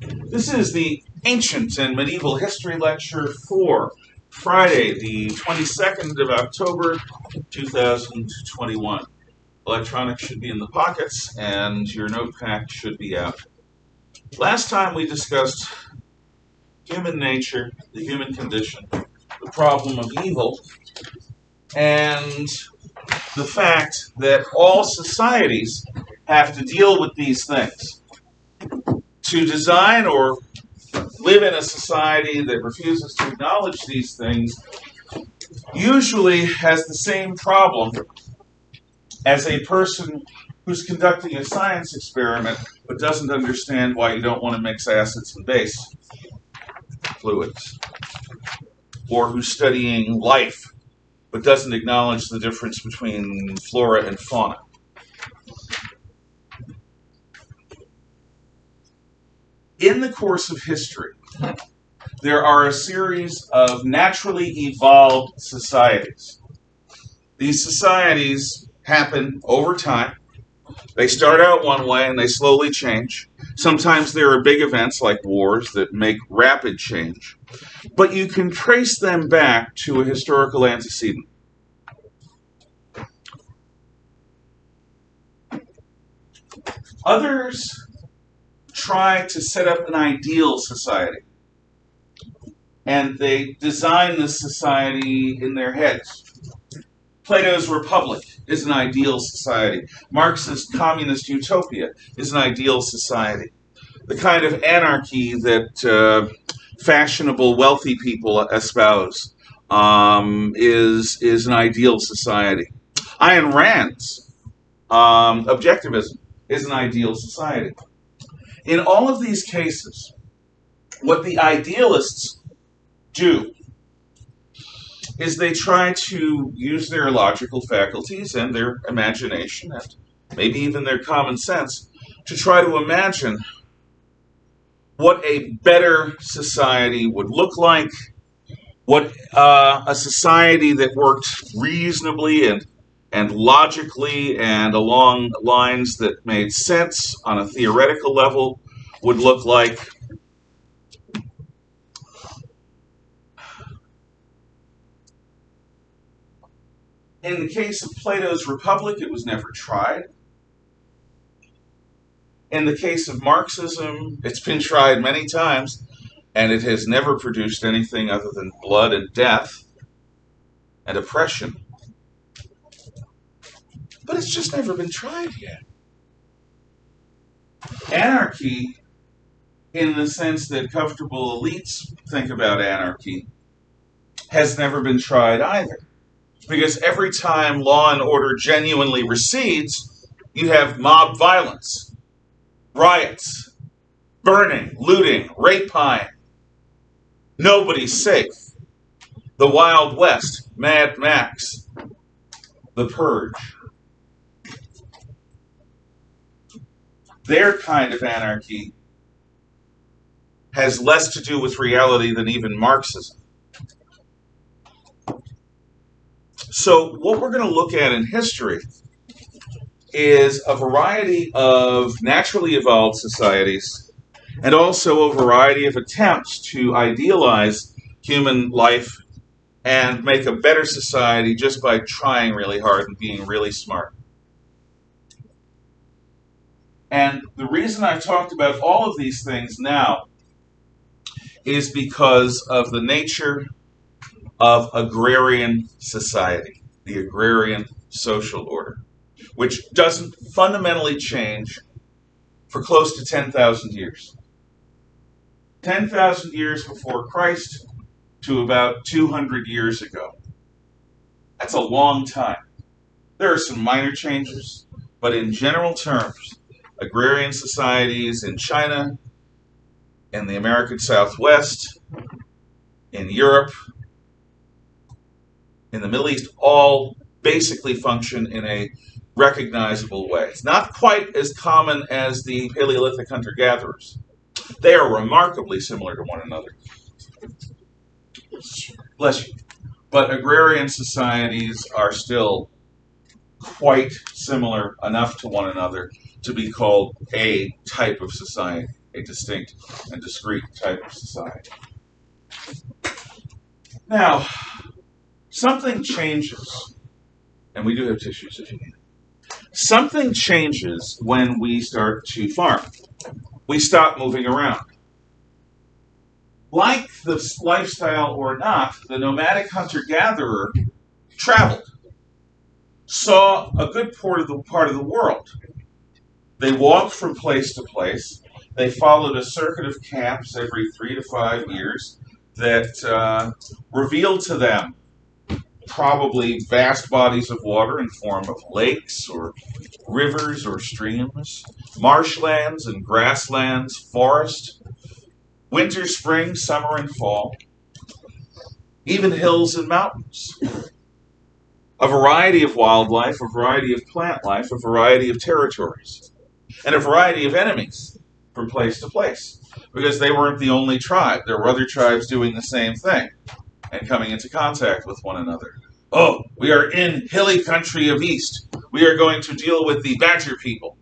This is the Ancient and Medieval History Lecture for Friday, the 22nd of October, 2021. Electronics should be in the pockets, and your notepad should be out. Last time we discussed human nature, the human condition, the problem of evil, and the fact that all societies have to deal with these things. To design or live in a society that refuses to acknowledge these things usually has the same problem as a person who's conducting a science experiment but doesn't understand why you don't want to mix acids and base fluids, or who's studying life but doesn't acknowledge the difference between flora and fauna. In the course of history, there are a series of naturally evolved societies. These societies happen over time. They start out one way and they slowly change. Sometimes there are big events like wars that make rapid change. But you can trace them back to a historical antecedent. Others try to set up an ideal society, and they design this society in their heads. Plato's Republic is an ideal society. Marxist communist utopia is an ideal society. The kind of anarchy that fashionable wealthy people espouse is an ideal society. Ayn Rand's objectivism is an ideal society. In all of these cases, what the idealists do is they try to use their logical faculties and their imagination and maybe even their common sense to try to imagine what a better society would look like, what a society that worked reasonably and logically and along lines that made sense on a theoretical level would look like. In the case of Plato's Republic, it was never tried. In the case of Marxism, it's been tried many times, and it has never produced anything other than blood and death and oppression. But it's just never been tried yet. Anarchy, in the sense that comfortable elites think about anarchy, has never been tried either. Because every time law and order genuinely recedes, you have mob violence, riots, burning, looting, rapine. Nobody's safe. The Wild West, Mad Max, The Purge. Their kind of anarchy has less to do with reality than even Marxism. So what we're going to look at in history is a variety of naturally evolved societies and also a variety of attempts to idealize human life and make a better society just by trying really hard and being really smart. And the reason I've talked about all of these things now is because of the nature of agrarian society, the agrarian social order, which doesn't fundamentally change for close to 10,000 years. 10,000 years before Christ to about 200 years ago. That's a long time. There are some minor changes, but in general terms, agrarian societies in China, in the American Southwest, in Europe, in the Middle East, all basically function in a recognizable way. It's not quite as common as the Paleolithic hunter-gatherers. They are remarkably similar to one another. Bless you. But agrarian societies are still quite similar enough to one another to be called a type of society. a distinct and discrete type of society. Now, something changes, and we do have tissues if you need it. Something changes when we start to farm. We stop moving around. Like the lifestyle or not, the nomadic hunter-gatherer traveled, saw a good part of the world. They walked from place to place. They followed a circuit of camps every 3 to 5 years that revealed to them probably vast bodies of water in form of lakes or rivers or streams, marshlands and grasslands, forest, winter, spring, summer, and fall, even hills and mountains. A variety of wildlife, a variety of plant life, a variety of territories, and a variety of enemies from place to place, because they weren't the only tribe. There were other tribes doing the same thing and coming into contact with one another. Oh, we are in hilly country of East. We are going to deal with the Badger people.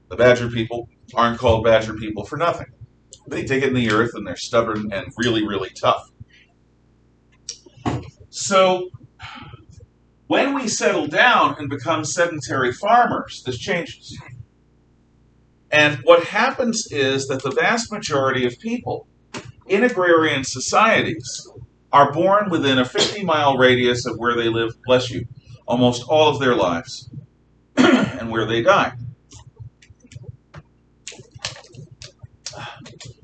The Badger people aren't called Badger people for nothing. They dig in the earth and they're stubborn and really, really tough. So, when we settle down and become sedentary farmers, this changes. And what happens is that the vast majority of people in agrarian societies are born within a 50-mile radius of where they live, bless you, almost all of their lives, and where they die. I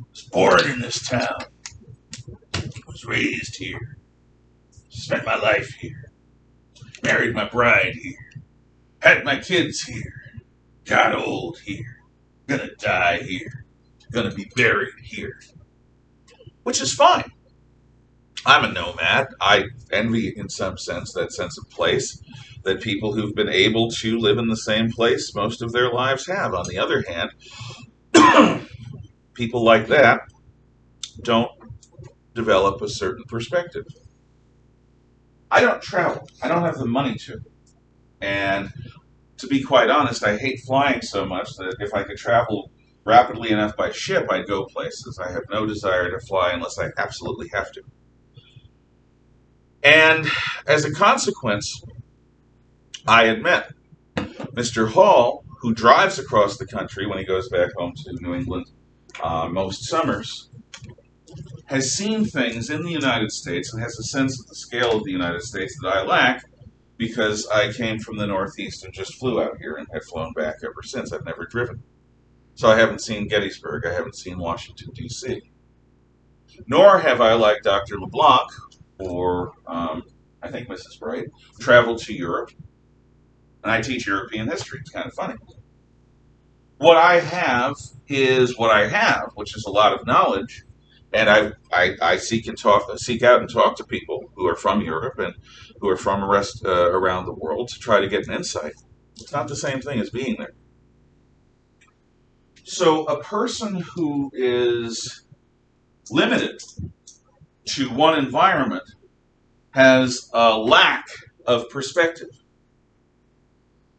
was born in this town. I was raised here. Spent my life here. Married my bride here. Had my kids here. Got old here. Gonna die here. Gonna be buried here. Which is fine. I'm a nomad. I envy, in some sense, that sense of place that people who've been able to live in the same place most of their lives have. On the other hand, people like that don't develop a certain perspective. I don't travel. I don't have the money to. And to be quite honest, I hate flying so much that if I could travel rapidly enough by ship, I'd go places. I have no desire to fly unless I absolutely have to. And as a consequence, I admit, Mr. Hall, who drives across the country when he goes back home to New England most summers, has seen things in the United States and has a sense of the scale of the United States that I lack because I came from the Northeast and just flew out here and have flown back ever since. I've never driven. So I haven't seen Gettysburg. I haven't seen Washington, D.C. Nor have I, like Dr. LeBlanc, or I think Mrs. Bright, traveled to Europe. And I teach European history. It's kind of funny. What I have is what I have, which is a lot of knowledge. And I seek out and talk to people who are from Europe and who are from around the world to try to get an insight. It's not the same thing as being there. So a person who is limited to one environment has a lack of perspective.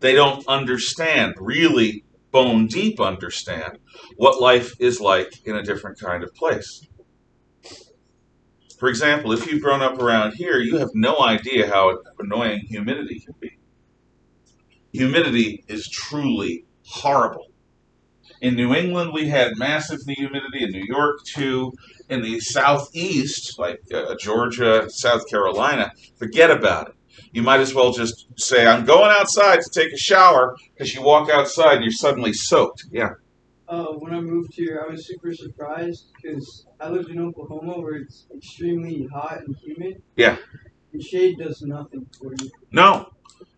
They don't understand, really bone deep understand, what life is like in a different kind of place. For example, if you've grown up around here, you have no idea how annoying humidity can be. Humidity is truly horrible. In New England, we had massive humidity. In New York, too. In the southeast, like Georgia, South Carolina, forget about it. You might as well just say, I'm going outside to take a shower, because you walk outside and you're suddenly soaked. Yeah. When I moved here, I was super surprised because I lived in Oklahoma where it's extremely hot and humid. Yeah. The shade does nothing for you. No.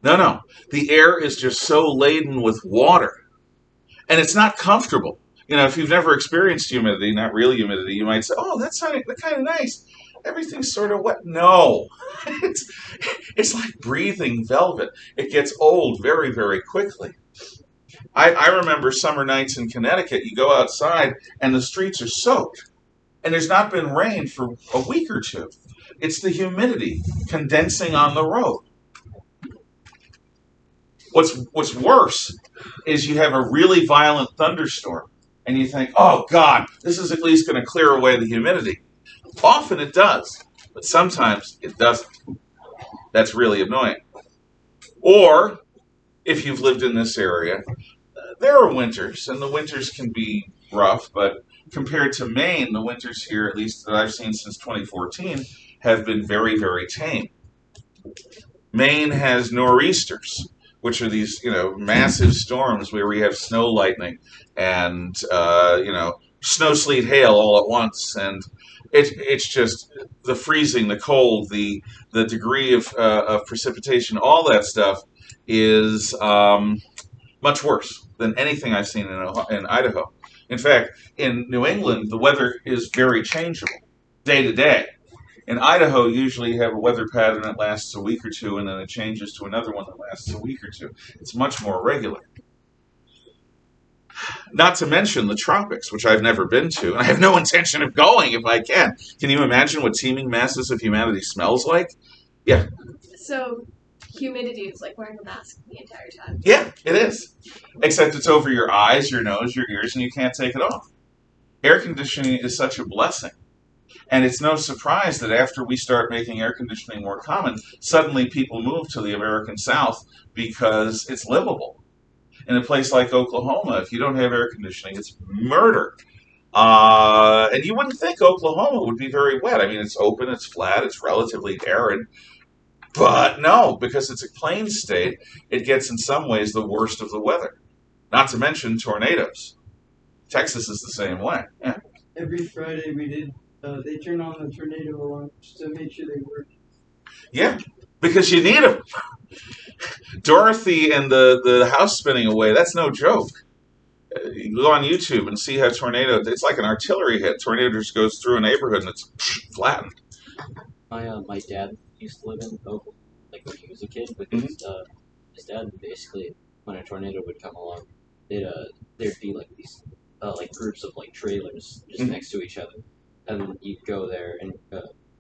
The air is just so laden with water. And it's not comfortable. You know, if you've never experienced humidity, not real humidity, you might say, oh, that's kind of nice. Everything's sort of wet. No. It's like breathing velvet. It gets old very, very quickly. I remember summer nights in Connecticut, you go outside and the streets are soaked. And there's not been rain for a week or two. It's the humidity condensing on the road. What's worse is you have a really violent thunderstorm and you think, oh God, this is at least going to clear away the humidity. Often it does, but sometimes it doesn't. That's really annoying. Or, if you've lived in this area, there are winters, and the winters can be rough, but compared to Maine, the winters here, at least that I've seen since 2014, have been very, very tame. Maine has nor'easters, which are these, massive storms where we have snow lightning and, snow, sleet, hail all at once, and it's just the freezing, the cold, the degree of precipitation, all that stuff is much worse than anything I've seen in Idaho. In fact, in New England, the weather is very changeable, day to day. In Idaho, usually you have a weather pattern that lasts a week or two, and then it changes to another one that lasts a week or two. It's much more regular. Not to mention the tropics, which I've never been to, and I have no intention of going if I can. Can you imagine what teeming masses of humanity smells like? Yeah. So, humidity is like wearing a mask the entire time. Yeah, it is. Except it's over your eyes, your nose, your ears, and you can't take it off. Air conditioning is such a blessing. And it's no surprise that after we start making air conditioning more common, suddenly people move to the American South because it's livable. In a place like Oklahoma, if you don't have air conditioning, it's murder. And you wouldn't think Oklahoma would be very wet. I mean, it's open, it's flat, it's relatively arid. But no, because it's a plain state, it gets in some ways the worst of the weather. Not to mention tornadoes. Texas is the same way. Yeah. Every Friday we did. They turn on the tornado alarms to make sure they work. Yeah, because you need them. Dorothy and the house spinning away, that's no joke. You go on YouTube and see how it's like an artillery hit. Tornado just goes through a neighborhood and it's flattened. My dad used to live in Oakland, like when he was a kid, with his dad. And basically, when a tornado would come along, there'd be like these like groups of like trailers just next to each other. And you'd go there and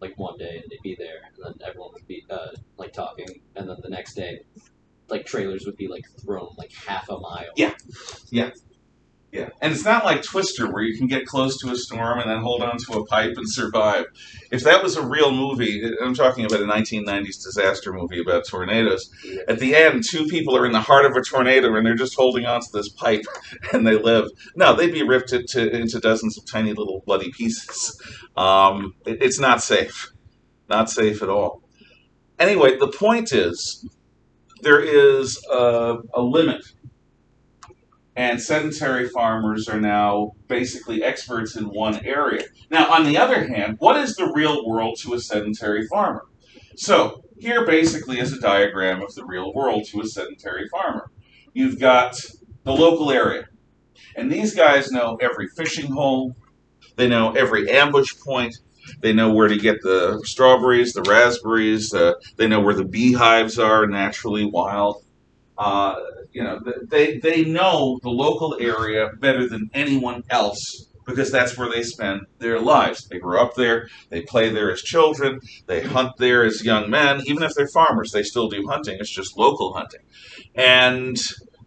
like one day and they'd be there, and then everyone would be like talking, and then the next day, like trailers would be like thrown like half a mile. Yeah. And it's not like Twister where you can get close to a storm and then hold onto a pipe and survive. If that was a real movie, I'm talking about a 1990s disaster movie about tornadoes. At the end, two people are in the heart of a tornado and they're just holding onto this pipe and they live. No, they'd be ripped into dozens of tiny little bloody pieces. It's not safe. Not safe at all. Anyway, the point is, there is a limit. And sedentary farmers are now basically experts in one area. Now, on the other hand, what is the real world to a sedentary farmer? So, here basically is a diagram of the real world to a sedentary farmer. You've got the local area. And these guys know every fishing hole. They know every ambush point. They know where to get the strawberries, the raspberries. They know where the beehives are naturally wild. They know the local area better than anyone else because that's where they spend their lives. They grew up there, they play there as children, they hunt there as young men. Even if they're farmers, they still do hunting. It's just local hunting. And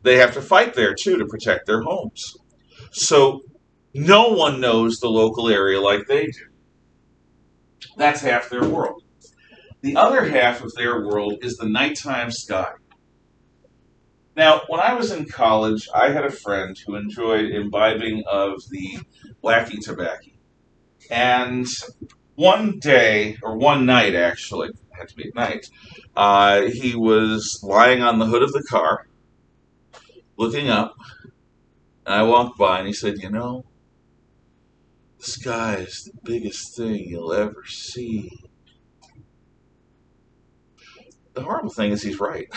they have to fight there, too, to protect their homes. So no one knows the local area like they do. That's half their world. The other half of their world is the nighttime sky. Now, when I was in college, I had a friend who enjoyed imbibing of the wacky tobacco. And one day, or one night actually, it had to be at night, he was lying on the hood of the car, looking up, and I walked by and he said, the sky is the biggest thing you'll ever see. The horrible thing is he's right.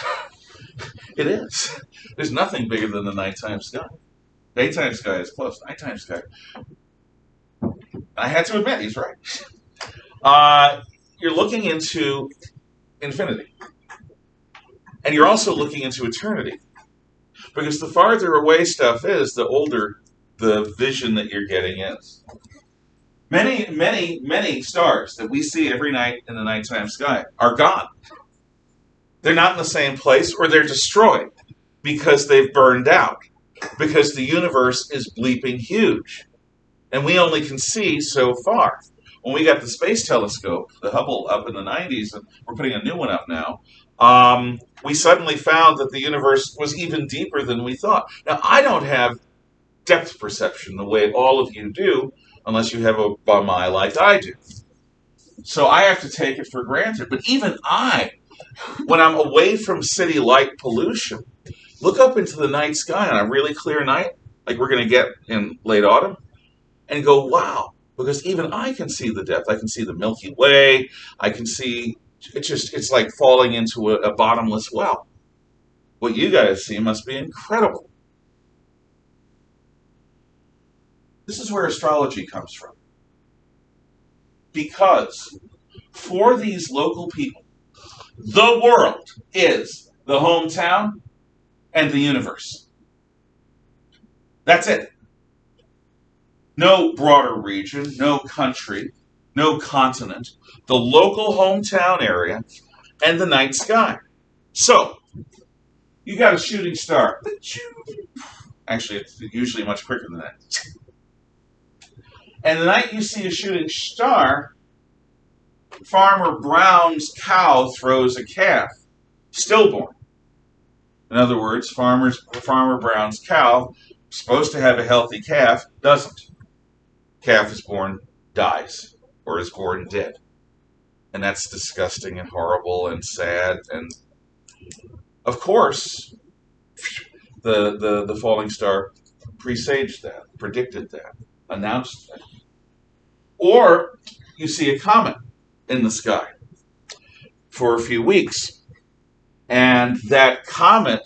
It is. There's nothing bigger than the nighttime sky. Daytime sky is close. Nighttime sky. I had to admit, he's right. You're looking into infinity. And you're also looking into eternity. Because the farther away stuff is, the older the vision that you're getting is. Many, many, many stars that we see every night in the nighttime sky are gone. They're not in the same place, or they're destroyed because they've burned out. because the universe is bleeping huge. And we only can see so far. When we got the space telescope, the Hubble, up in the 90s, and we're putting a new one up now, we suddenly found that the universe was even deeper than we thought. Now, I don't have depth perception the way all of you do, unless you have a bum eye like I do. So I have to take it for granted. But even I, when I'm away from city light pollution, look up into the night sky on a really clear night, like we're going to get in late autumn, and go, wow, because even I can see the depth. I can see the Milky Way. I can see, it's like falling into a bottomless well. What you guys see must be incredible. This is where astrology comes from. Because for these local people, the world is the hometown and the universe. That's it. No broader region, no country, no continent. The local hometown area and the night sky. So, you got a shooting star. Actually, it's usually much quicker than that. And the night you see a shooting star, Farmer Brown's cow throws a calf, stillborn. In other words, Farmer Brown's cow, supposed to have a healthy calf, doesn't. Calf is born, dies, or is born dead. And that's disgusting and horrible and sad. And of course, the falling star presaged that, predicted that, announced that. Or you see a comet in the sky for a few weeks, and that comet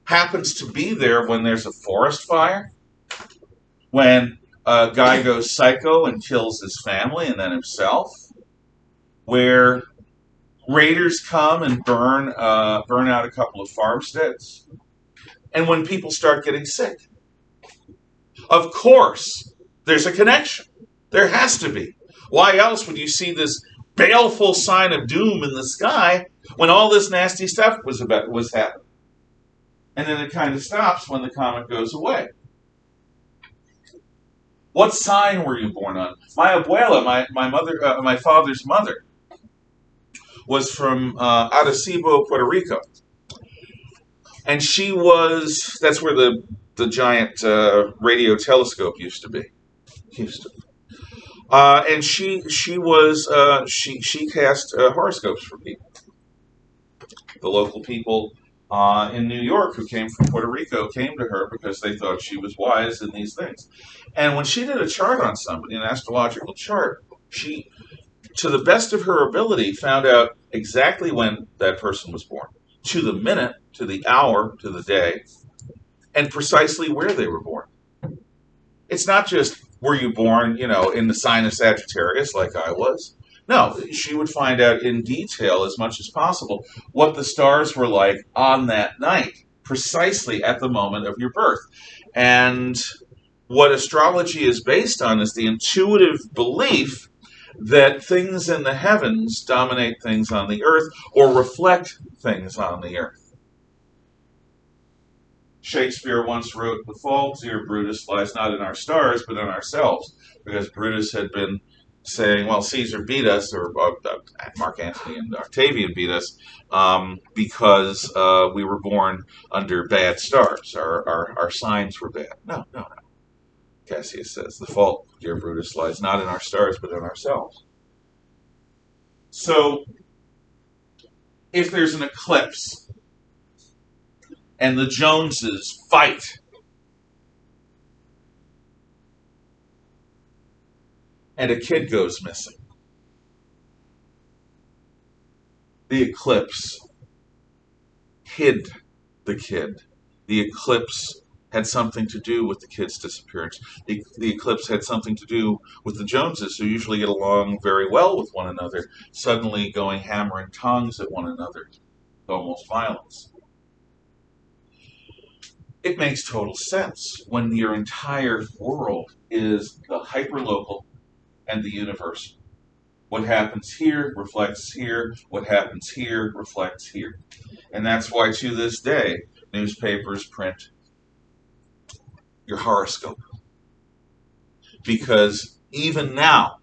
happens to be there when there's a forest fire, when a guy goes psycho and kills his family and then himself, where raiders come and burn out a couple of farmsteads, and when people start getting sick. Of course, there's a connection. There has to be. Why else would you see this baleful sign of doom in the sky when all this nasty stuff was happening? And then it kind of stops when the comet goes away. What sign were you born on? My abuela, my father's mother, was from Arecibo, Puerto Rico. And that's where the giant radio telescope used to be. And she cast horoscopes for people. The local people in New York who came from Puerto Rico came to her because they thought she was wise in these things. And when she did a chart on somebody, an astrological chart, she, to the best of her ability, found out exactly when that person was born, to the minute, to the hour, to the day, and precisely where they were born. It's not just, were you born, in the sign of Sagittarius like I was? No, she would find out in detail as much as possible what the stars were like on that night, precisely at the moment of your birth. And what astrology is based on is the intuitive belief that things in the heavens dominate things on the earth or reflect things on the earth. Shakespeare once wrote, "The fault, dear Brutus, lies not in our stars, but in ourselves," because Brutus had been saying, well, Caesar beat us, or Mark Antony and Octavian beat us, because we were born under bad stars. Our signs were bad. No. Cassius says, "The fault, dear Brutus, lies not in our stars, but in ourselves." So, if there's an eclipse, and the Joneses fight, and a kid goes missing, the eclipse hid the kid. The eclipse had something to do with the kid's disappearance. The eclipse had something to do with the Joneses, who usually get along very well with one another, suddenly going hammering tongues at one another, almost violence. It makes total sense when your entire world is the hyperlocal and the universal. What happens here reflects here. What happens here reflects here. And that's why to this day, newspapers print your horoscope. Because even now,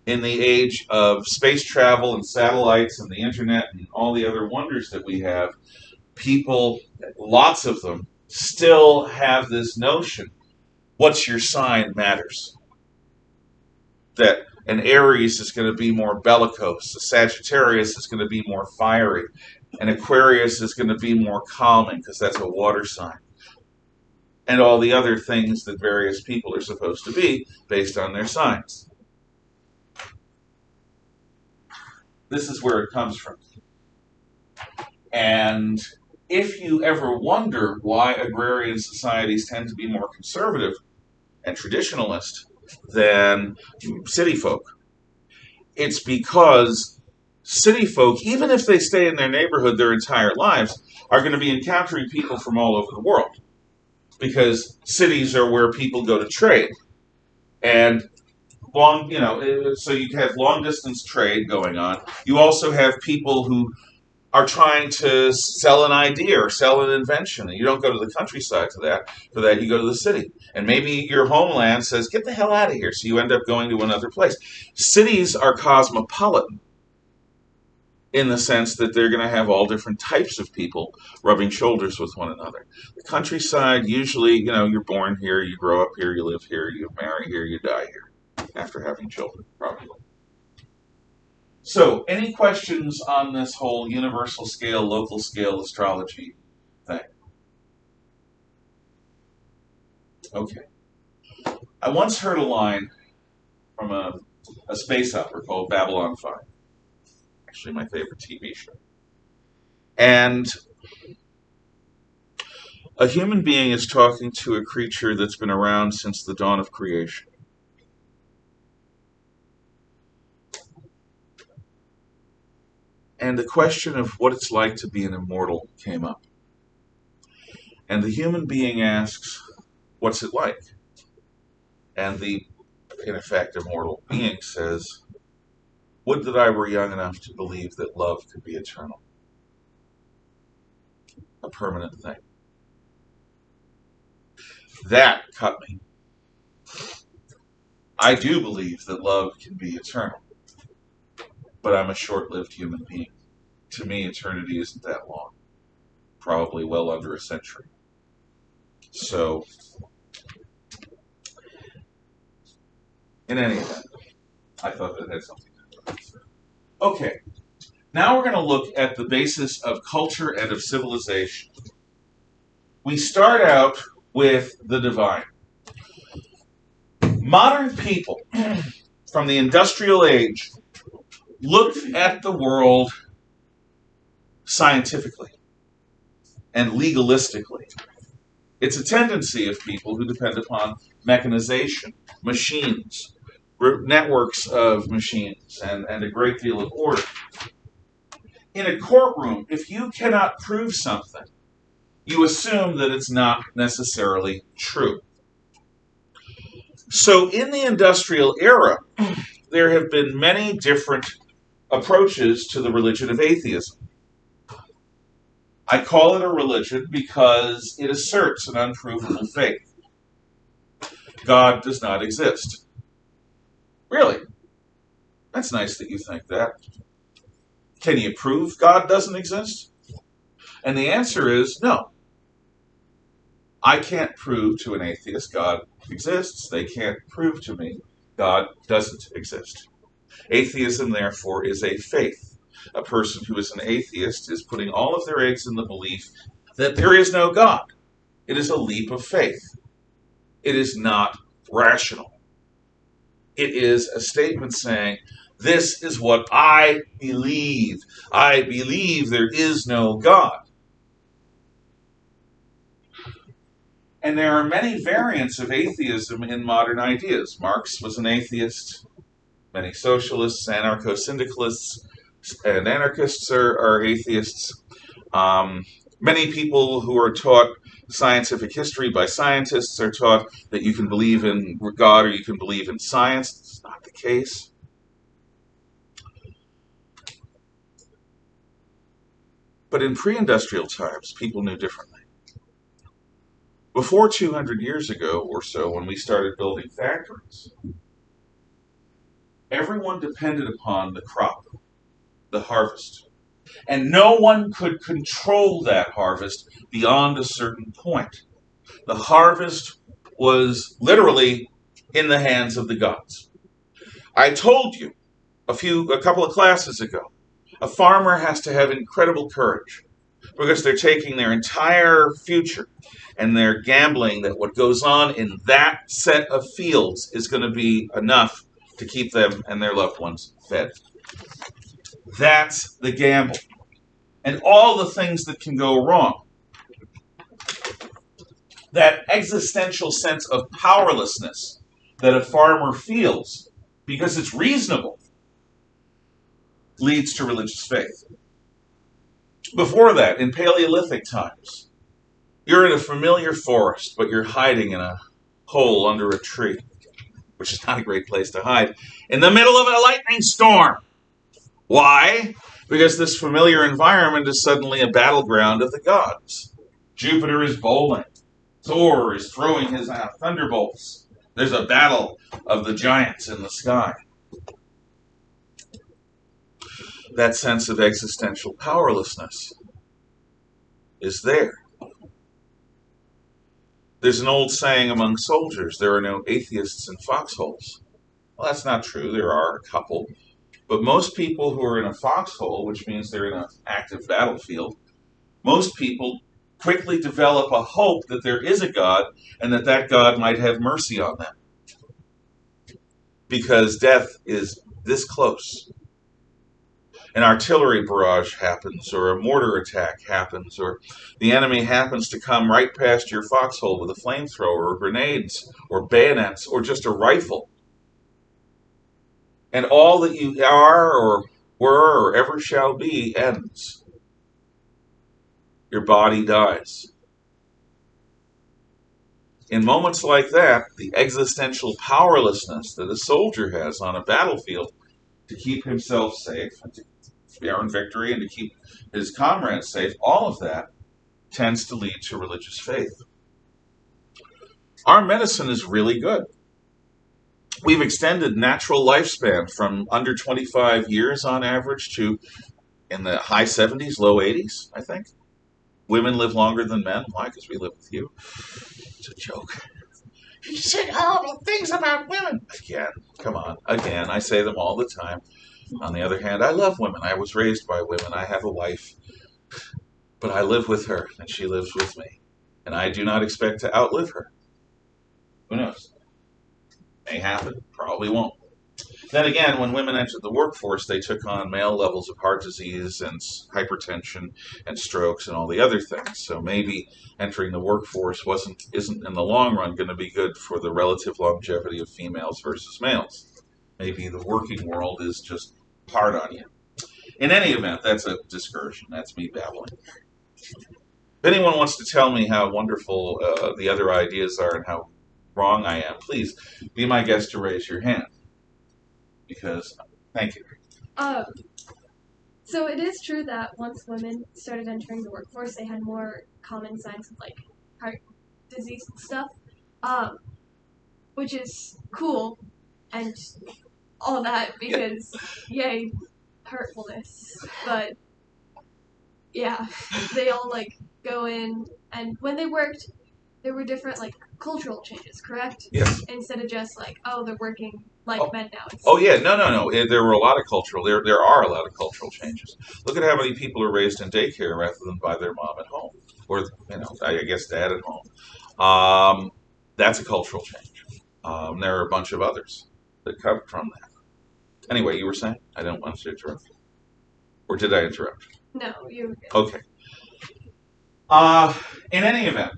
in the age of space travel and satellites and the internet and all the other wonders that we have, people, lots of them, still have this notion, what's your sign matters. That an Aries is going to be more bellicose, a Sagittarius is going to be more fiery, an Aquarius is going to be more calming because that's a water sign. And all the other things that various people are supposed to be based on their signs. This is where it comes from. And if you ever wonder why agrarian societies tend to be more conservative and traditionalist than city folk, it's because city folk, even if they stay in their neighborhood their entire lives, are going to be encountering people from all over the world. Because cities are where people go to trade. And so you have long distance trade going on. You also have people who are trying to sell an idea or sell an invention, and you don't go to the countryside for that you go to the city. And maybe your homeland says, get the hell out of here, so you end up going to another place. Cities are cosmopolitan in the sense that they're going to have all different types of people rubbing shoulders with one another. The countryside, usually, you're born here, you grow up here, you live here, you marry here, you die here, after having children, probably. So, any questions on this whole universal scale, local scale astrology thing? Okay. I once heard a line from a space opera called Babylon 5. Actually, my favorite TV show. And a human being is talking to a creature that's been around since the dawn of creation. And the question of what it's like to be an immortal came up. And the human being asks, what's it like? And the, in effect, immortal being says, would that I were young enough to believe that love could be eternal. A permanent thing. That cut me. I do believe that love can be eternal. But I'm a short-lived human being. To me, eternity isn't that long. Probably well under a century. So, in any event, I thought that had something to do with it. Okay, now we're going to look at the basis of culture and of civilization. We start out with the divine. Modern people, from the industrial age, looked at the world scientifically and legalistically. It's a tendency of people who depend upon mechanization, machines, networks of machines, and a great deal of order. In a courtroom, if you cannot prove something, you assume that it's not necessarily true. So in the industrial era, there have been many different approaches to the religion of atheism. I call it a religion because it asserts an unprovable faith. God does not exist. Really? That's nice that you think that. Can you prove God doesn't exist? And the answer is no. I can't prove to an atheist God exists. They can't prove to me God doesn't exist. Atheism, therefore, is a faith. A person who is an atheist is putting all of their eggs in the belief that there is no God. It is a leap of faith. It is not rational. It is a statement saying, this is what I believe. I believe there is no God. And there are many variants of atheism in modern ideas. Marx was an atheist. Many socialists, anarcho-syndicalists, and anarchists are atheists. Many people who are taught scientific history by scientists are taught that you can believe in God or you can believe in science. That's not the case. But in pre-industrial times, people knew differently. Before 200 years ago or so, when we started building factories, everyone depended upon the crop, the harvest. And no one could control that harvest beyond a certain point. The harvest was literally in the hands of the gods. I told you a couple of classes ago, a farmer has to have incredible courage because they're taking their entire future and they're gambling that what goes on in that set of fields is going to be enough to keep them and their loved ones fed. That's the gamble. And all the things that can go wrong. That existential sense of powerlessness that a farmer feels because it's reasonable leads to religious faith. Before that, in Paleolithic times, you're in a familiar forest, but you're hiding in a hole under a tree, which is not a great place to hide, in the middle of a lightning storm. Why? Because this familiar environment is suddenly a battleground of the gods. Jupiter is bowling. Thor is throwing his thunderbolts. There's a battle of the giants in the sky. That sense of existential powerlessness is there. There's an old saying among soldiers, there are no atheists in foxholes. Well, that's not true. There are a couple. But most people who are in a foxhole, which means they're in an active battlefield, most people quickly develop a hope that there is a God and that that God might have mercy on them. Because death is this close. An artillery barrage happens, or a mortar attack happens, or the enemy happens to come right past your foxhole with a flamethrower, or grenades, or bayonets, or just a rifle. And all that you are, or were, or ever shall be ends. Your body dies. In moments like that, the existential powerlessness that a soldier has on a battlefield to keep himself safe, and to earn victory, and to keep his comrades safe, all of that tends to lead to religious faith. Our medicine is really good. We've extended natural lifespan from under 25 years on average to in the high 70s, low 80s, I think. Women live longer than men. Why? Because we live with you. It's a joke. You said horrible things about women. Again, come on. Again, I say them all the time. On the other hand, I love women. I was raised by women. I have a wife. But I live with her, and she lives with me. And I do not expect to outlive her. Who knows? May happen. Probably won't. Then again, when women entered the workforce, they took on male levels of heart disease and hypertension and strokes and all the other things. So maybe entering the workforce isn't in the long run going to be good for the relative longevity of females versus males. Maybe the working world is just hard on you. In any event, that's a discursion. That's me babbling. If anyone wants to tell me how wonderful the other ideas are and how wrong I am, please be my guest to raise your hand. Because, thank you. So it is true that once women started entering the workforce, they had more common signs of like heart disease and stuff, which is cool and all that because yay, hurtfulness. But yeah, they all like go in, and when they worked, there were different like cultural changes, correct? Yes. Instead of just like, oh, they're working like men now. Oh yeah, no. There were a lot of cultural. There are a lot of cultural changes. Look at how many people are raised in daycare rather than by their mom at home, or I guess dad at home. That's a cultural change. There are a bunch of others that come from that. Anyway, you were saying? I don't want to interrupt. Or did I interrupt? No, you. Okay. In any event,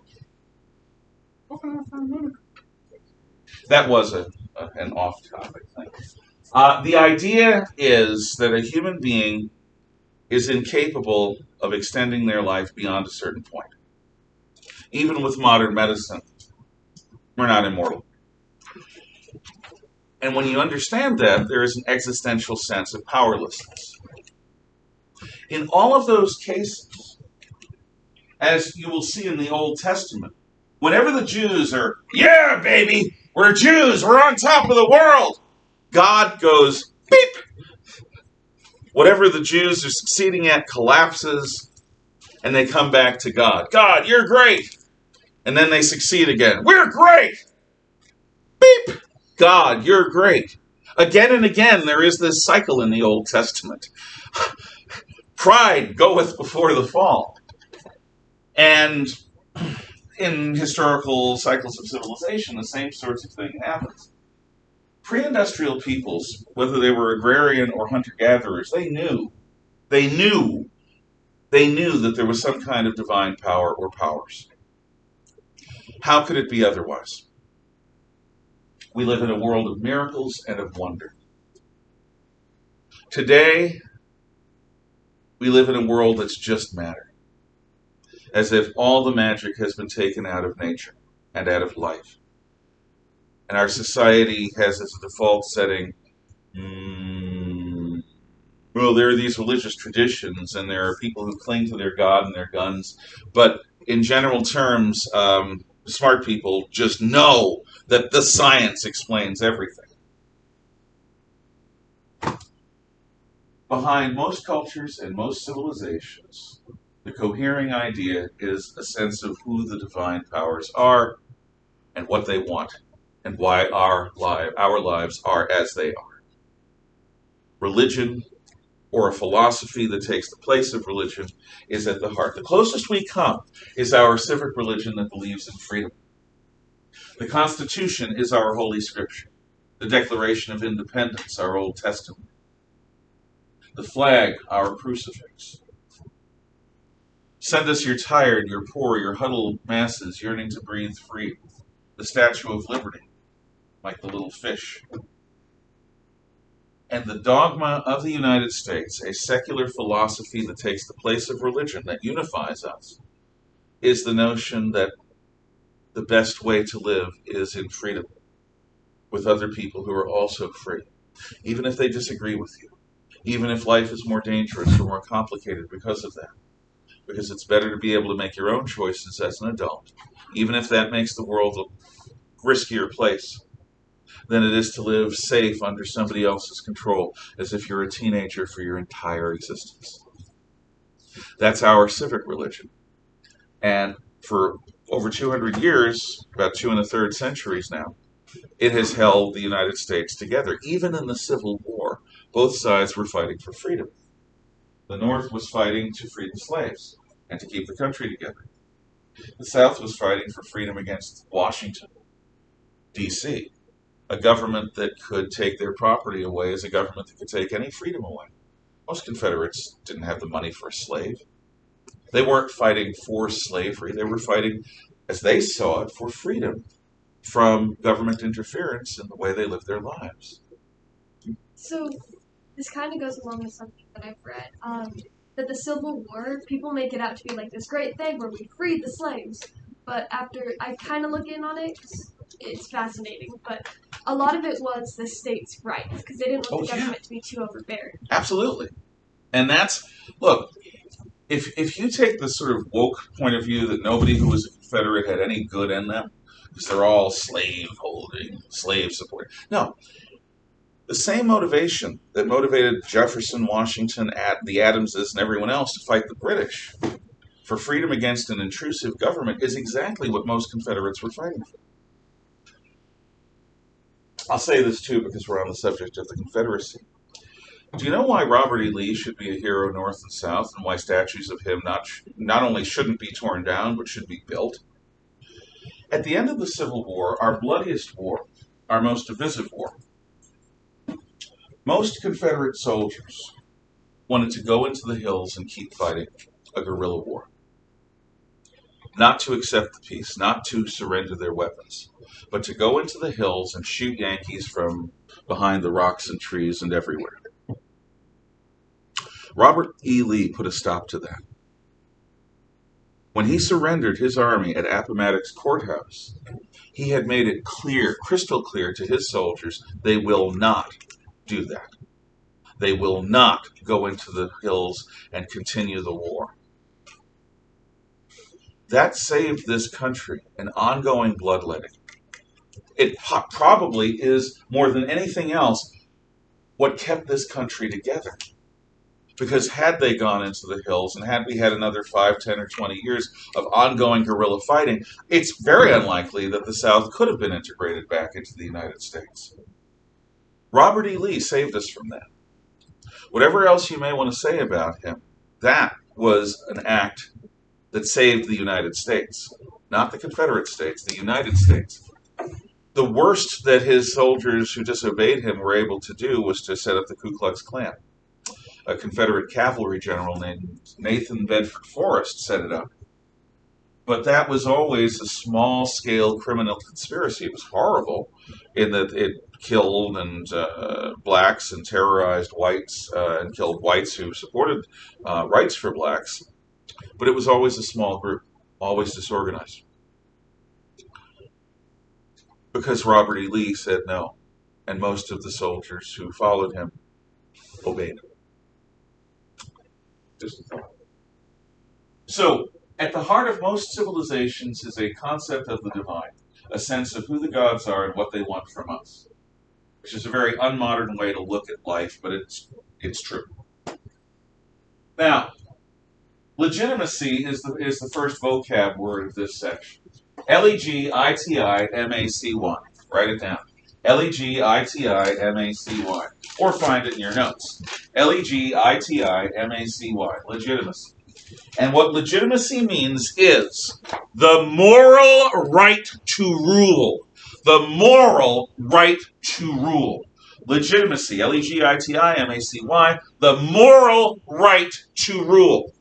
that was an off-topic thing. The idea is that a human being is incapable of extending their life beyond a certain point. Even with modern medicine, we're not immortal. And when you understand that, there is an existential sense of powerlessness. In all of those cases, as you will see in the Old Testament, Whenever the Jews are, yeah, baby, we're Jews, we're on top of the world, God goes, beep. Whatever the Jews are succeeding at collapses, and they come back to God. God, you're great. And then they succeed again. We're great. Beep. God, you're great. Again and again, there is this cycle in the Old Testament. Pride goeth before the fall. And in historical cycles of civilization, the same sorts of thing happens. Pre-industrial peoples, whether they were agrarian or hunter-gatherers, they knew that there was some kind of divine power or powers. How could it be otherwise? We live in a world of miracles and of wonder. Today, we live in a world that's just matter, as if all the magic has been taken out of nature and out of life. And our society has as a default setting, well, there are these religious traditions, and there are people who cling to their God and their guns, but in general terms, smart people just know that the science explains everything. Behind most cultures and most civilizations, the cohering idea is a sense of who the divine powers are and what they want and why our lives are as they are. Religion, or a philosophy that takes the place of religion, is at the heart. The closest we come is our civic religion that believes in freedom. The Constitution is our Holy Scripture. The Declaration of Independence, our Old Testament. The flag, our crucifix. Send us your tired, your poor, your huddled masses yearning to breathe free. The Statue of Liberty, like the little fish. And the dogma of the United States, a secular philosophy that takes the place of religion, that unifies us, is the notion that the best way to live is in freedom, with other people who are also free, even if they disagree with you, even if life is more dangerous or more complicated because of that. Because it's better to be able to make your own choices as an adult, even if that makes the world a riskier place, than it is to live safe under somebody else's control, as if you're a teenager for your entire existence. That's our civic religion. And for over 200 years, about 2 1/3 centuries now, it has held the United States together. Even in the Civil War, both sides were fighting for freedom. The North was fighting to free the slaves and to keep the country together. The South was fighting for freedom against Washington, D.C., a government that could take their property away is a government that could take any freedom away. Most Confederates didn't have the money for a slave. They weren't fighting for slavery. They were fighting, as they saw it, for freedom from government interference in the way they lived their lives. So this kind of goes along with something that I've read, that the Civil War, people make it out to be like this great thing where we freed the slaves. But after I kind of look in on it, it's fascinating. But a lot of it was the states' rights, because they didn't want the government to be too overbearing. Absolutely. And that's, look, if you take the sort of woke point of view that nobody who was a Confederate had any good in them, because they're all slave-holding, slave-supporting. No. The same motivation that motivated Jefferson, Washington, the Adamses, and everyone else to fight the British for freedom against an intrusive government is exactly what most Confederates were fighting for. I'll say this too because we're on the subject of the Confederacy. Do you know why Robert E. Lee should be a hero north and south, and why statues of him not only shouldn't be torn down, but should be built? At the end of the Civil War, our bloodiest war, our most divisive war, most Confederate soldiers wanted to go into the hills and keep fighting a guerrilla war. Not to accept the peace, not to surrender their weapons, but to go into the hills and shoot Yankees from behind the rocks and trees and everywhere. Robert E. Lee put a stop to that. When he surrendered his army at Appomattox Courthouse, he had made it clear, crystal clear to his soldiers, they will not do that. They will not go into the hills and continue the war. that saved this country an ongoing bloodletting. It probably is, more than anything else, what kept this country together. Because had they gone into the hills and had we had another 5, 10, or 20 years of ongoing guerrilla fighting, it's very unlikely that the South could have been integrated back into the United States. Robert E. Lee saved us from that. Whatever else you may want to say about him, that was an act that saved the United States. Not the Confederate States, the United States. The worst that his soldiers who disobeyed him were able to do was to set up the Ku Klux Klan. A Confederate cavalry general named Nathan Bedford Forrest set it up. But that was always a small-scale criminal conspiracy. It was horrible in that it killed blacks and terrorized whites and killed whites who supported rights for blacks. But it was always a small group, always disorganized. Because Robert E. Lee said no, and most of the soldiers who followed him obeyed him. Just a thought. So, at the heart of most civilizations is a concept of the divine, a sense of who the gods are and what they want from us, which is a very unmodern way to look at life, but it's true. Now, legitimacy is the first vocab word of this section. Legitimacy. Write it down. Legitimacy. Or find it in your notes. Legitimacy. Legitimacy. And what legitimacy means is the moral right to rule. The moral right to rule. Legitimacy. Legitimacy. The moral right to rule.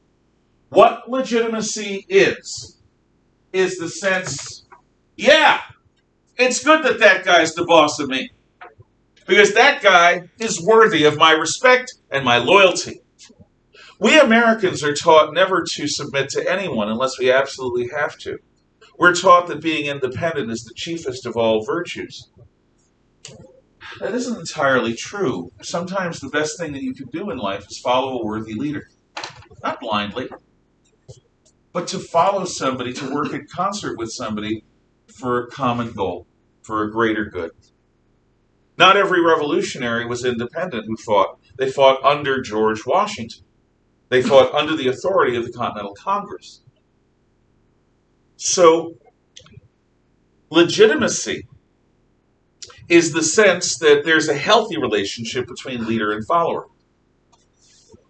What legitimacy is the sense, yeah, it's good that that guy's the boss of me. Because that guy is worthy of my respect and my loyalty. We Americans are taught never to submit to anyone unless we absolutely have to. We're taught that being independent is the chiefest of all virtues. That isn't entirely true. Sometimes the best thing that you can do in life is follow a worthy leader. Not blindly, but to follow somebody, to work in concert with somebody for a common goal, for a greater good. Not every revolutionary was independent who fought. They fought under George Washington. They fought under the authority of the Continental Congress. So, legitimacy is the sense that there's a healthy relationship between leader and follower.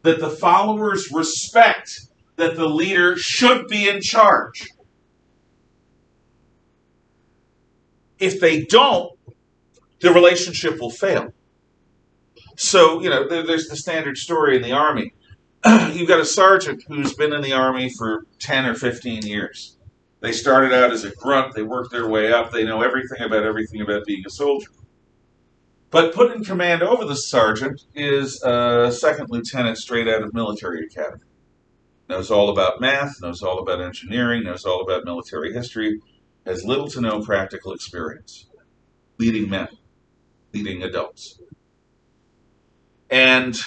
That the followers respect that the leader should be in charge. If they don't, the relationship will fail. So, there's the standard story in the Army. You've got a sergeant who's been in the Army for 10 or 15 years. They started out as a grunt, they worked their way up, they know everything about being a soldier. But put in command over the sergeant is a second lieutenant straight out of military academy. Knows all about math, knows all about engineering, knows all about military history, has little to no practical experience. Leading men, leading adults. And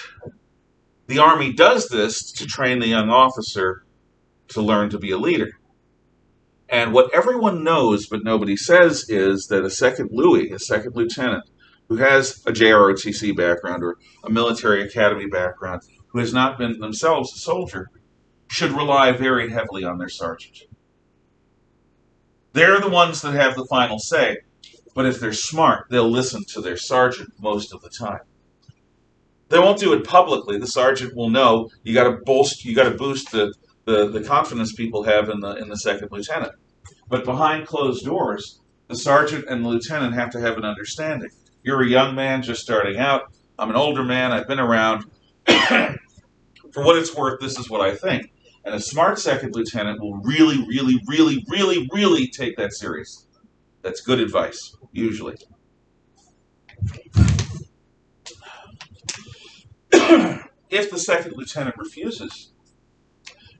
the Army does this to train the young officer to learn to be a leader. And what everyone knows but nobody says is that a second lieutenant, who has a JROTC background or a military academy background, who has not been themselves a soldier, should rely very heavily on their sergeant. They're the ones that have the final say, but if they're smart, they'll listen to their sergeant most of the time. They won't do it publicly. The sergeant will know you got to boost the confidence people have in the second lieutenant. But behind closed doors, the sergeant and the lieutenant have to have an understanding. You're a young man just starting out. I'm an older man. I've been around. For what it's worth, this is what I think. And a smart second lieutenant will really, really, really, really, really take that seriously. That's good advice, usually. If the second lieutenant refuses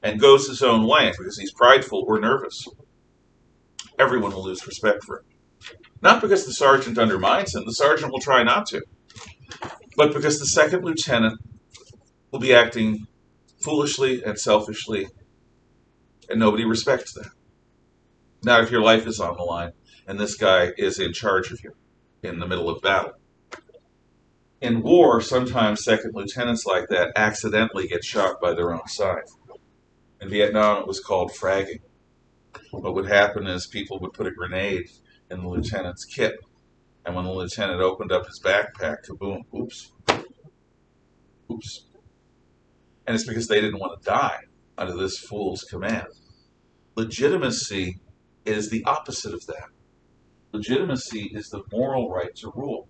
and goes his own way because he's prideful or nervous, everyone will lose respect for him. Not because the sergeant undermines him, the sergeant will try not to, but because the second lieutenant will be acting foolishly and selfishly, and nobody respects that. Not if your life is on the line and this guy is in charge of you in the middle of battle. In war, sometimes second lieutenants like that accidentally get shot by their own side. In Vietnam, it was called fragging. What would happen is people would put a grenade in the lieutenant's kit, and when the lieutenant opened up his backpack, kaboom, oops. And it's because they didn't want to die under this fool's command. Legitimacy is the opposite of that. Legitimacy is the moral right to rule.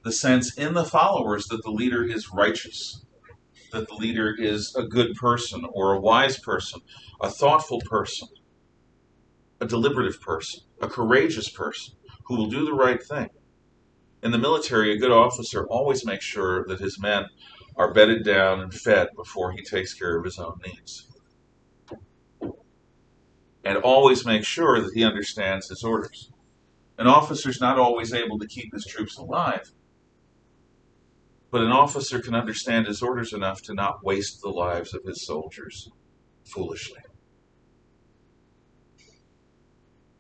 The sense in the followers that the leader is righteous, that the leader is a good person or a wise person, a thoughtful person, a deliberative person, a courageous person who will do the right thing. In the military, a good officer always makes sure that his men are bedded down and fed before he takes care of his own needs. And always makes sure that he understands his orders. An officer's not always able to keep his troops alive, but an officer can understand his orders enough to not waste the lives of his soldiers foolishly.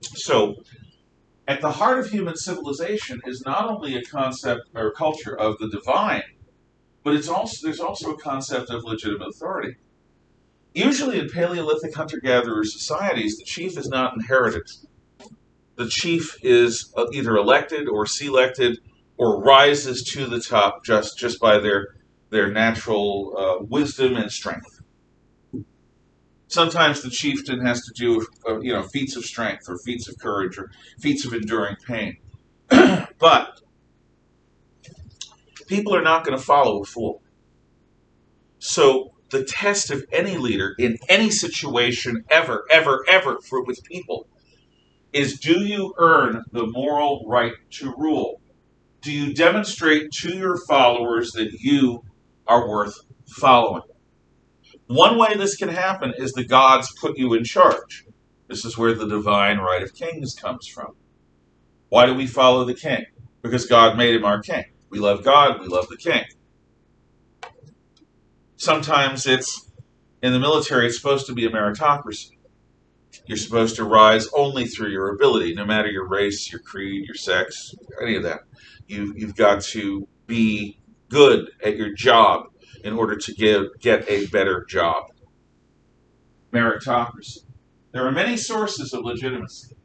So, at the heart of human civilization is not only a concept or culture of the divine, but there's also a concept of legitimate authority. Usually in Paleolithic hunter-gatherer societies, the chief is not inherited. The chief is either elected or selected or rises to the top just by their natural wisdom and strength. Sometimes the chieftain has to do feats of strength or feats of courage or feats of enduring pain. But people are not going to follow a fool. So the test of any leader in any situation ever with people is, do you earn the moral right to rule? Do you demonstrate to your followers that you are worth following? One way this can happen is the gods put you in charge. This is where the divine right of kings comes from. Why do we follow the king? Because God made him our king. We love God, we love the king. Sometimes in the military, it's supposed to be a meritocracy. You're supposed to rise only through your ability, no matter your race, your creed, your sex, any of that. You've got to be good at your job in order to get a better job. Meritocracy. There are many sources of legitimacy.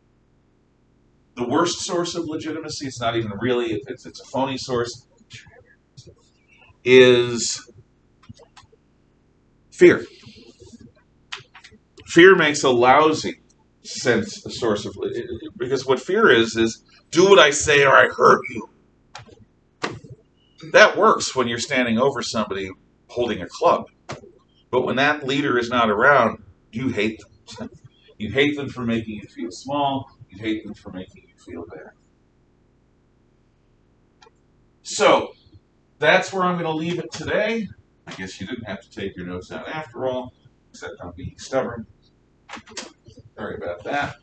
The worst source of legitimacy, it's not even really, it's a phony source, is fear. Fear makes a lousy source of, because what fear is do what I say or I hurt you. That works when you're standing over somebody holding a club. But when that leader is not around, you hate them. You hate them for making you feel small. You hate them for making you feel bad. So, that's where I'm going to leave it today. I guess you didn't have to take your notes out after all, except I'm being stubborn. Sorry about that.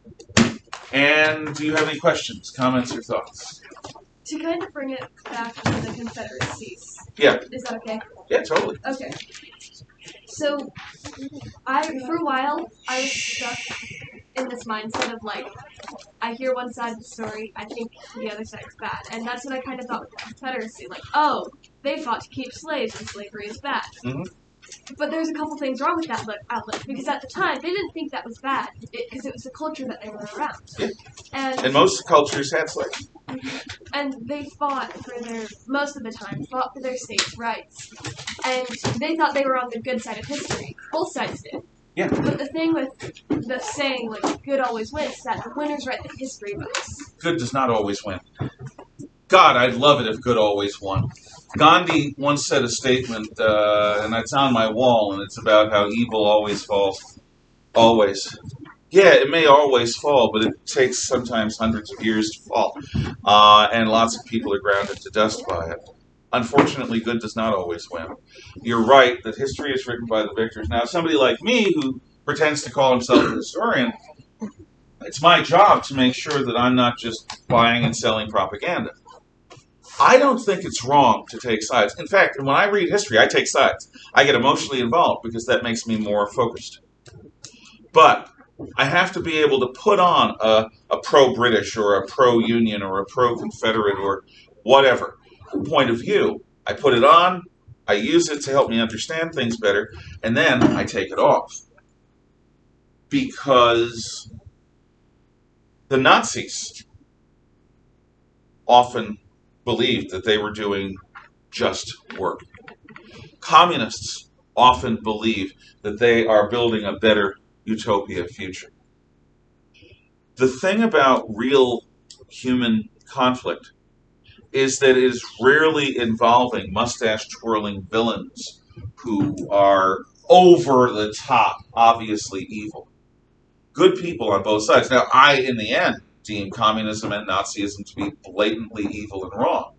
And do you have any questions, comments, or thoughts? To kind of bring it back to the Confederacies. Yeah. Is that okay? Yeah, totally. Okay. So, for a while, I was stuck in this mindset of, like, I hear one side of the story, I think the other side's bad. And that's what I kind of thought with the Confederacy. Like, oh, they fought to keep slaves and slavery is bad. Mm-hmm. But there's a couple things wrong with that outlook, because at the time, they didn't think that was bad, because it was the culture that they were around. Yeah. And most cultures had slaves. And they fought most of the time, fought for their states' rights. And they thought they were on the good side of history. Both sides did. Yeah. But the thing with the saying, like, good always wins, is that the winners write the history books. Good does not always win. God, I'd love it if good always won. Gandhi once said a statement, and it's on my wall, and it's about how evil always falls. Always. Yeah, it may always fall, but it takes sometimes hundreds of years to fall. And lots of people are grounded to dust by it. Unfortunately, good does not always win. You're right that history is written by the victors. Now, somebody like me who pretends to call himself a historian, it's my job to make sure that I'm not just buying and selling propaganda. I don't think it's wrong to take sides. In fact, when I read history, I take sides. I get emotionally involved because that makes me more focused. But I have to be able to put on a pro-British or a pro-Union or a pro-Confederate or whatever point of view. I put it on, I use it to help me understand things better, and then I take it off. Because the Nazis often believed that they were doing just work. Communists often believe that they are building a better utopia future. The thing about real human conflict is that it is rarely involving mustache-twirling villains who are over the top, obviously evil. Good people on both sides. Now, I, in the end, deem communism and Nazism to be blatantly evil and wrong.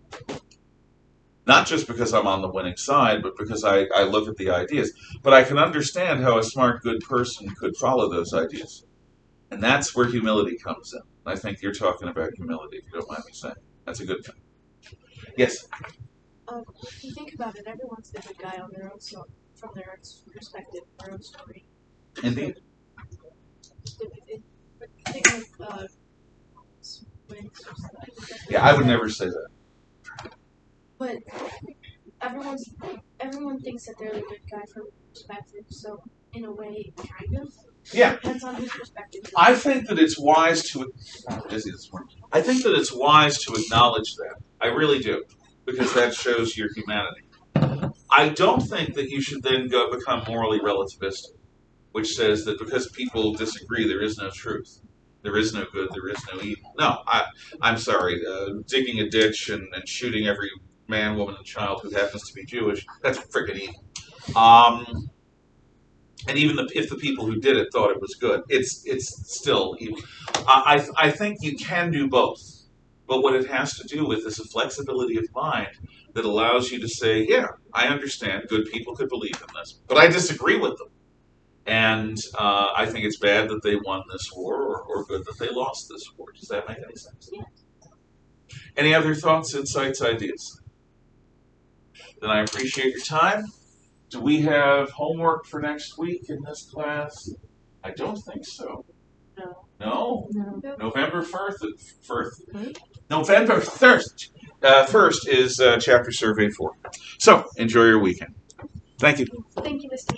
Not just because I'm on the winning side, but because I look at the ideas. But I can understand how a smart, good person could follow those ideas. And that's where humility comes in. I think you're talking about humility, if you don't mind me saying. That's a good thing. Yes? If you think about it, everyone's the good guy on their own from their own perspective, their own story. Indeed. Yeah, I would never say that. But everyone thinks that they're the good guy from perspective, so in a way, kind of. Yeah. Depends on whose perspective. I think that it's wise to. I think that it's wise to acknowledge that. I really do, because that shows your humanity. I don't think that you should then become morally relativistic, which says that because people disagree, there is no truth, there is no good, there is no evil. No, I'm sorry. Digging a ditch and shooting every man, woman, and child who happens to be Jewish—that's freaking evil. And even if the people who did it thought it was good, it's still evil. I think you can do both, but what it has to do with is a flexibility of mind that allows you to say, yeah, I understand good people could believe in this, but I disagree with them. And I think it's bad that they won this war, or good that they lost this war. Does that make any sense? Yeah. Any other thoughts, insights, ideas? Then I appreciate your time. Do we have homework for next week in this class? I don't think so. No. No? No. November 1st. November 1st is chapter survey 4. So, enjoy your weekend. Thank you. Thank you, Mr.